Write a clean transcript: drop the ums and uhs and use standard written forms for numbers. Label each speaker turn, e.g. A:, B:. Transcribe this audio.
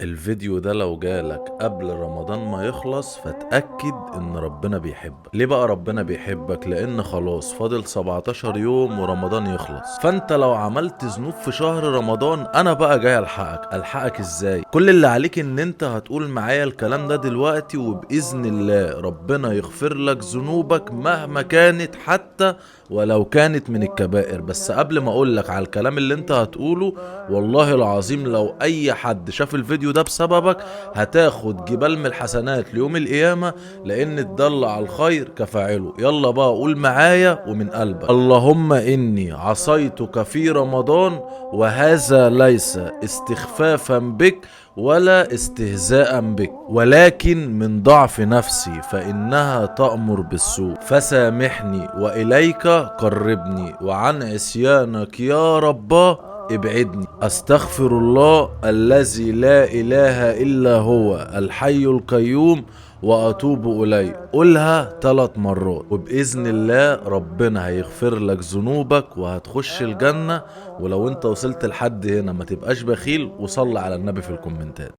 A: الفيديو ده لو جالك قبل رمضان ما يخلص فتأكد ان ربنا بيحبك. ليه بقى ربنا بيحبك؟ لان خلاص فاضل 17 يوم ورمضان يخلص. فانت لو عملت ذنوب في شهر رمضان انا بقى جاي الحقك ازاي؟ كل اللي عليك ان انت هتقول معايا الكلام ده دلوقتي، وبإذن الله ربنا يغفر لك ذنوبك مهما كانت، حتى ولو كانت من الكبائر. بس قبل ما اقولك على الكلام اللي انت هتقوله، والله العظيم لو اي حد شاف الفيديو ده بسببك هتاخد جبال من الحسنات ليوم القيامة، لان الدل على الخير كفاعله. يلا بقى قول معايا ومن قلبك: اللهم اني عصيتك في رمضان، وهذا ليس استخفافا بك ولا استهزاء بك، ولكن من ضعف نفسي فإنها تأمر بالسوء، فسامحني وإليك قربني، وعن عصيانك يا رب ابعدني. استغفر الله الذي لا اله الا هو الحي القيوم واتوب اليه. قولها 3 مرات وباذن الله ربنا هيغفر لك ذنوبك وهتخش الجنة. ولو انت وصلت لحد هنا ما تبقاش بخيل، وصلي على النبي في الكومنتات.